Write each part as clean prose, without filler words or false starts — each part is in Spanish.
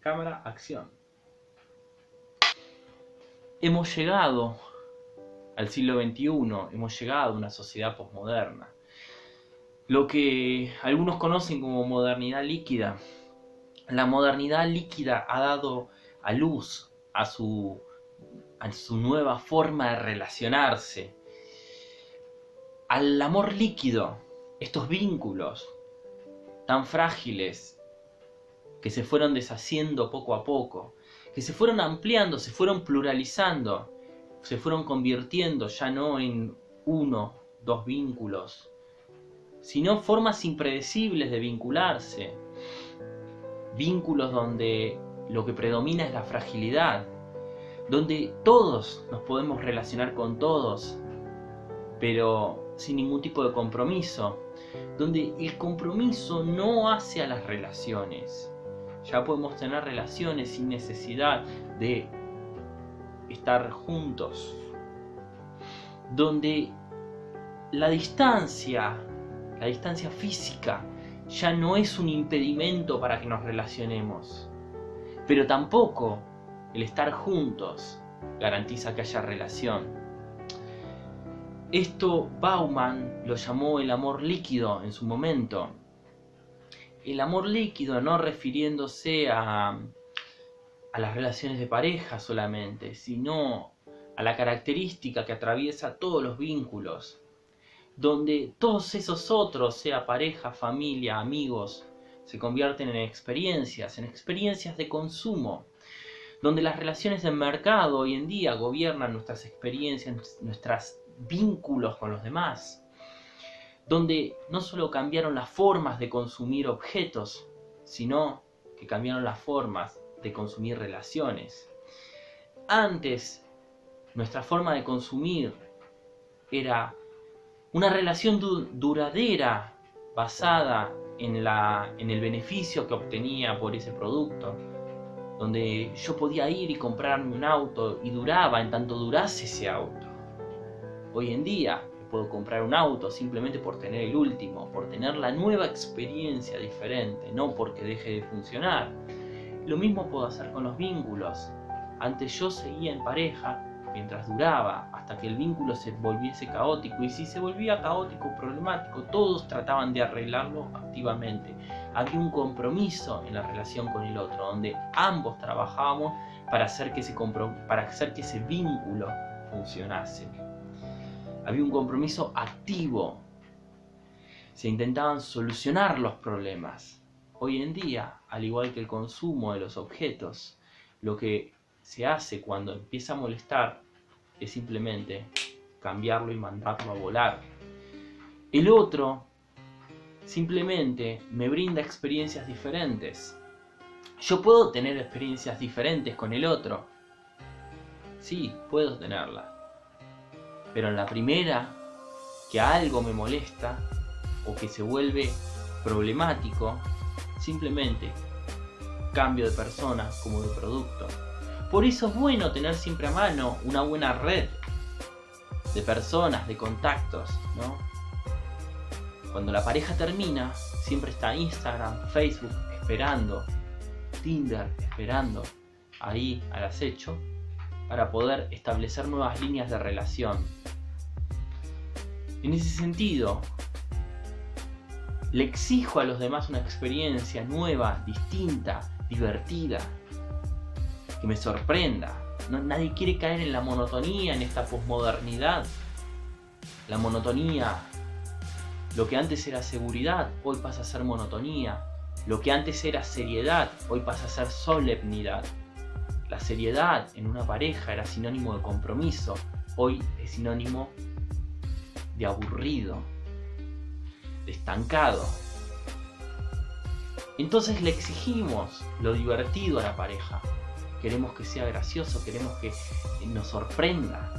Cámara, acción. Hemos llegado al siglo XXI, hemos llegado a una sociedad posmoderna. Lo que algunos conocen como modernidad líquida. La modernidad líquida ha dado a luz a su nueva forma de relacionarse. Al amor líquido, estos vínculos tan frágiles que se fueron deshaciendo poco a poco, que se fueron ampliando, se fueron pluralizando, se fueron convirtiendo ya no en uno, dos vínculos, sino formas impredecibles de vincularse. Vínculos donde lo que predomina es la fragilidad, donde todos nos podemos relacionar con todos, pero sin ningún tipo de compromiso, donde el compromiso no hace a las relaciones. Ya podemos tener relaciones sin necesidad de estar juntos, donde la distancia física ya no es un impedimento para que nos relacionemos, pero tampoco el estar juntos garantiza que haya relación. Esto Bauman lo llamó el amor líquido en su momento. El amor líquido no refiriéndose a las relaciones de pareja solamente, sino a la característica que atraviesa todos los vínculos, donde todos esos otros, sea pareja, familia, amigos, se convierten en experiencias de consumo, donde las relaciones de mercado hoy en día gobiernan nuestras experiencias, nuestros vínculos con los demás, donde no solo cambiaron las formas de consumir objetos, sino que cambiaron las formas de consumir relaciones. Antes, nuestra forma de consumir era una relación duradera basada en el beneficio que obtenía por ese producto, donde yo podía ir y comprarme un auto y duraba en tanto durase ese auto. Hoy en día puedo comprar un auto simplemente por tener el último, por tener la nueva experiencia diferente, no porque deje de funcionar. Lo mismo puedo hacer con los vínculos. Antes yo seguía en pareja mientras duraba, hasta que el vínculo se volviese caótico, y si se volvía caótico, problemático, todos trataban de arreglarlo activamente. Había un compromiso en la relación con el otro, donde ambos trabajábamos para hacer que ese vínculo funcionase. Había un compromiso activo. Se intentaban solucionar los problemas. Hoy en día, al igual que el consumo de los objetos, lo que se hace cuando empieza a molestar es simplemente cambiarlo y mandarlo a volar. El otro simplemente me brinda experiencias diferentes. Yo puedo tener experiencias diferentes con el otro. Sí, puedo tenerlas. Pero en la primera, que algo me molesta o que se vuelve problemático, simplemente cambio de persona como de producto. Por eso es bueno tener siempre a mano una buena red de personas, de contactos, ¿no? Cuando la pareja termina, siempre está Instagram, Facebook esperando, Tinder esperando, ahí al acecho, para poder establecer nuevas líneas de relación. En ese sentido, le exijo a los demás una experiencia nueva, distinta, divertida, que me sorprenda. Nadie quiere caer en la monotonía, en esta posmodernidad. La monotonía, lo que antes era seguridad, hoy pasa a ser monotonía. Lo que antes era seriedad, hoy pasa a ser solemnidad. La seriedad en una pareja era sinónimo de compromiso, hoy es sinónimo de aburrido, de estancado. Entonces le exigimos lo divertido a la pareja. Queremos que sea gracioso, queremos que nos sorprenda.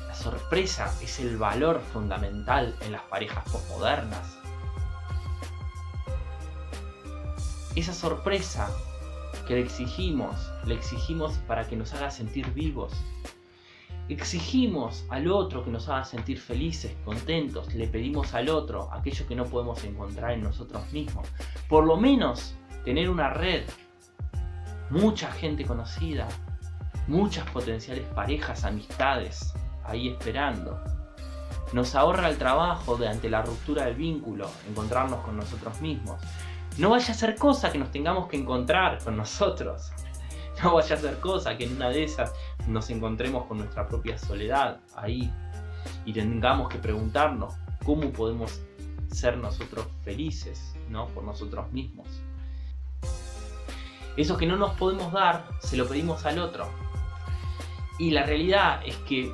La sorpresa es el valor fundamental en las parejas posmodernas. Esa sorpresa que le exigimos para que nos haga sentir vivos. Exigimos al otro que nos haga sentir felices, contentos. Le pedimos al otro aquello que no podemos encontrar en nosotros mismos. Por lo menos tener una red mucha gente conocida, muchas potenciales parejas, amistades, ahí esperando. Nos ahorra el trabajo de ante la ruptura del vínculo, encontrarnos con nosotros mismos. No vaya a ser cosa que nos tengamos que encontrar con nosotros. No vaya a ser cosa que en una de esas nos encontremos con nuestra propia soledad ahí y tengamos que preguntarnos cómo podemos ser nosotros felices, ¿no? Por nosotros mismos. Eso que no nos podemos dar, se lo pedimos al otro. Y la realidad es que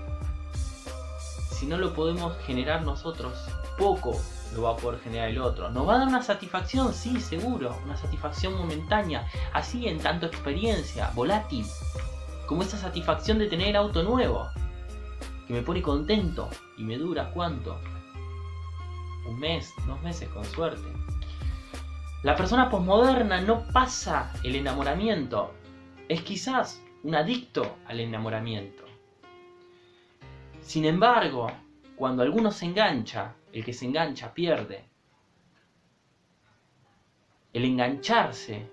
si no lo podemos generar nosotros, poco lo va a poder generar el otro. ¿Nos va a dar una satisfacción? Sí, seguro. Una satisfacción momentánea. Así en tanto experiencia, volátil. Como esa satisfacción de tener el auto nuevo. Que me pone contento. Y me dura ¿cuánto? 1 mes, 2 meses con suerte. La persona posmoderna no pasa el enamoramiento. Es quizás un adicto al enamoramiento. Sin embargo, cuando alguno se engancha, el que se engancha pierde. El engancharse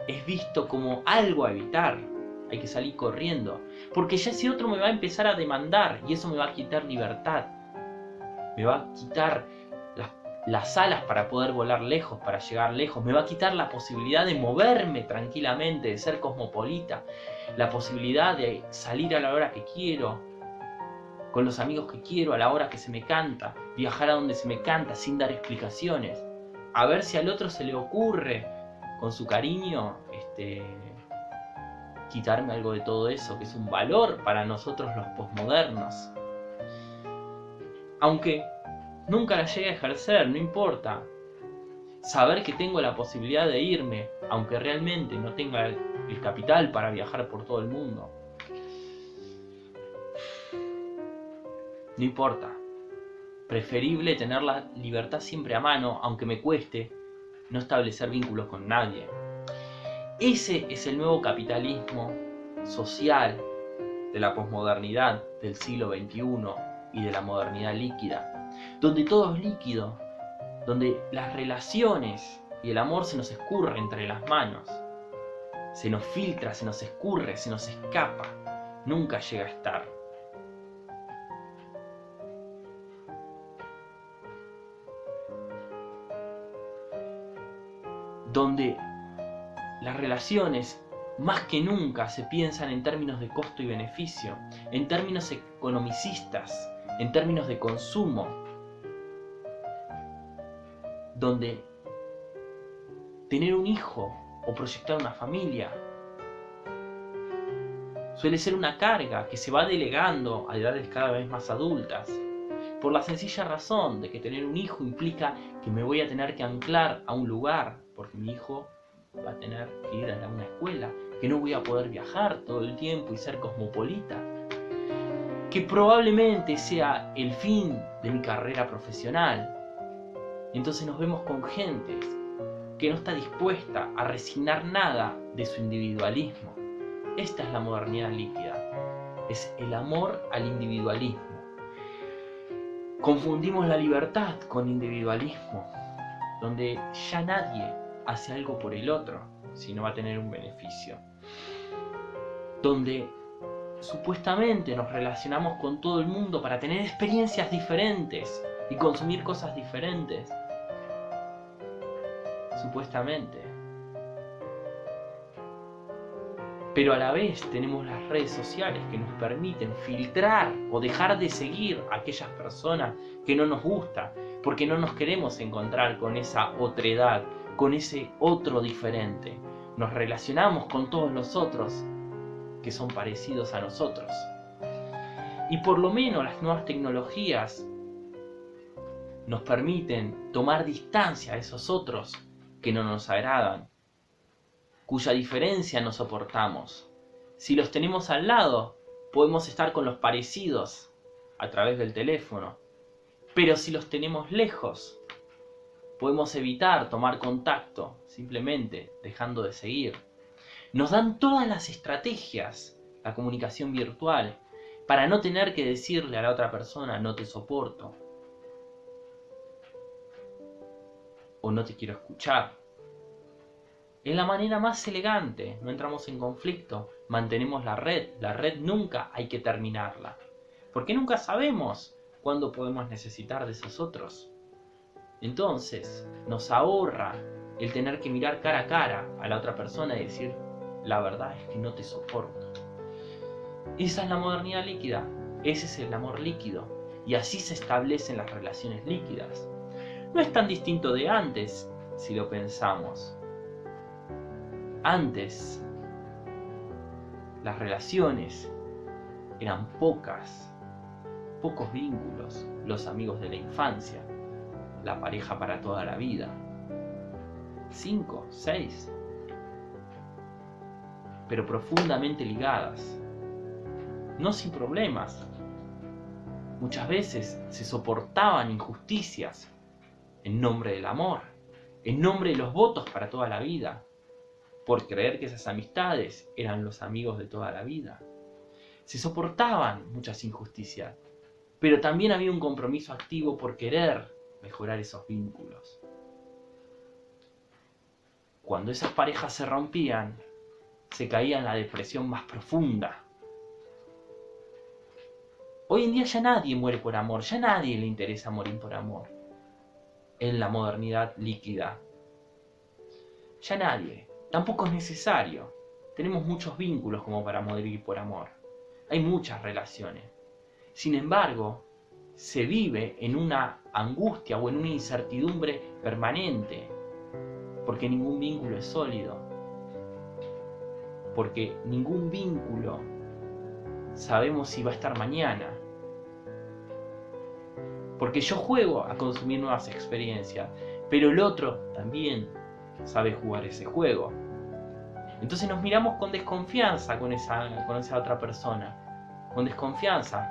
es visto como algo a evitar. Hay que salir corriendo. Porque ya ese otro me va a empezar a demandar y eso me va a quitar libertad. Me va a quitar las alas para poder volar lejos, para llegar lejos. Me va a quitar la posibilidad de moverme tranquilamente, de ser cosmopolita. La posibilidad de salir a la hora que quiero, con los amigos que quiero, a la hora que se me canta. Viajar a donde se me canta sin dar explicaciones. A ver si al otro se le ocurre, con su cariño, quitarme algo de todo eso, que es un valor para nosotros los posmodernos. Aunque nunca la llegue a ejercer, no importa. Saber que tengo la posibilidad de irme, aunque realmente no tenga el capital para viajar por todo el mundo. No importa. Preferible tener la libertad siempre a mano, aunque me cueste no establecer vínculos con nadie. Ese es el nuevo capitalismo social de la posmodernidad del siglo XXI y de la modernidad líquida, donde todo es líquido, donde las relaciones y el amor se nos escurre entre las manos, se nos filtra, se nos escurre, se nos escapa, nunca llega a estar. Donde las relaciones más que nunca se piensan en términos de costo y beneficio, en términos economicistas, en términos de consumo, donde tener un hijo o proyectar una familia suele ser una carga que se va delegando a edades cada vez más adultas, por la sencilla razón de que tener un hijo implica que me voy a tener que anclar a un lugar, porque mi hijo va a tener que ir a una escuela, que no voy a poder viajar todo el tiempo y ser cosmopolita, que probablemente sea el fin de mi carrera profesional. Entonces nos vemos con gente que no está dispuesta a resignar nada de su individualismo. Esta es la modernidad líquida, es el amor al individualismo. Confundimos la libertad con individualismo, donde ya nadie hace algo por el otro si no va a tener un beneficio, donde supuestamente nos relacionamos con todo el mundo para tener experiencias diferentes y consumir cosas diferentes, supuestamente, pero a la vez tenemos las redes sociales que nos permiten filtrar o dejar de seguir a aquellas personas que no nos gustan, porque no nos queremos encontrar con esa otredad, con ese otro diferente. Nos relacionamos con todos los otros que son parecidos a nosotros. Y por lo menos las nuevas tecnologías nos permiten tomar distancia a esos otros que no nos agradan, cuya diferencia no soportamos. Si los tenemos al lado, podemos estar con los parecidos a través del teléfono, pero si los tenemos lejos, podemos evitar tomar contacto, simplemente dejando de seguir. Nos dan todas las estrategias, la comunicación virtual, para no tener que decirle a la otra persona no te soporto, o no te quiero escuchar. Es la manera más elegante, no entramos en conflicto, mantenemos la red nunca hay que terminarla, porque nunca sabemos cuándo podemos necesitar de esos otros. Entonces, nos ahorra el tener que mirar cara a cara a la otra persona y decir, la verdad es que no te soporto. Esa es la modernidad líquida, ese es el amor líquido, y así se establecen las relaciones líquidas. No es tan distinto de antes, si lo pensamos. Antes, las relaciones eran pocos vínculos, los amigos de la infancia, la pareja para toda la vida, 5, 6, pero profundamente ligadas, no sin problemas. Muchas veces se soportaban injusticias en nombre del amor, en nombre de los votos para toda la vida, por creer que esas amistades eran los amigos de toda la vida. Se soportaban muchas injusticias, pero también había un compromiso activo por querer mejorar esos vínculos. Cuando esas parejas se rompían, se caía en la depresión más profunda. Hoy en día ya nadie muere por amor, ya nadie le interesa morir por amor. En la modernidad líquida. Ya nadie. Tampoco es necesario. Tenemos muchos vínculos como para morir por amor. Hay muchas relaciones. Sin embargo, se vive en una angustia o en una incertidumbre permanente. Porque ningún vínculo es sólido. Porque ningún vínculo sabemos si va a estar mañana. Porque yo juego a consumir nuevas experiencias, pero el otro también sabe jugar ese juego. Entonces nos miramos con desconfianza con esa otra persona. Con desconfianza,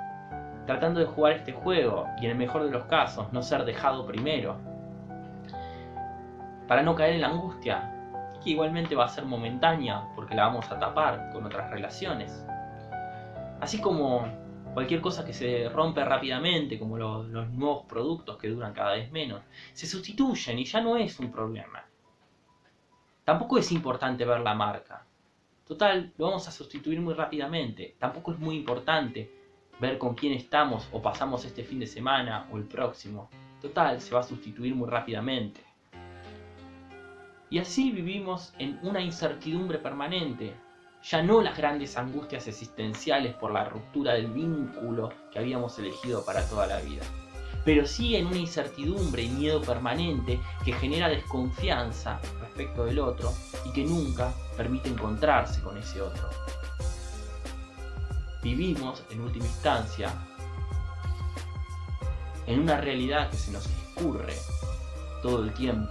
tratando de jugar este juego y en el mejor de los casos no ser dejado primero. Para no caer en la angustia, que igualmente va a ser momentánea porque la vamos a tapar con otras relaciones. Así como cualquier cosa que se rompe rápidamente, como los nuevos productos que duran cada vez menos, se sustituyen y ya no es un problema. Tampoco es importante ver la marca. Total, lo vamos a sustituir muy rápidamente. Tampoco es muy importante ver con quién estamos o pasamos este fin de semana o el próximo. Total, se va a sustituir muy rápidamente. Y así vivimos en una incertidumbre permanente. Ya no las grandes angustias existenciales por la ruptura del vínculo que habíamos elegido para toda la vida. Pero sí en una incertidumbre y miedo permanente que genera desconfianza respecto del otro y que nunca permite encontrarse con ese otro. Vivimos, en última instancia, en una realidad que se nos escurre todo el tiempo.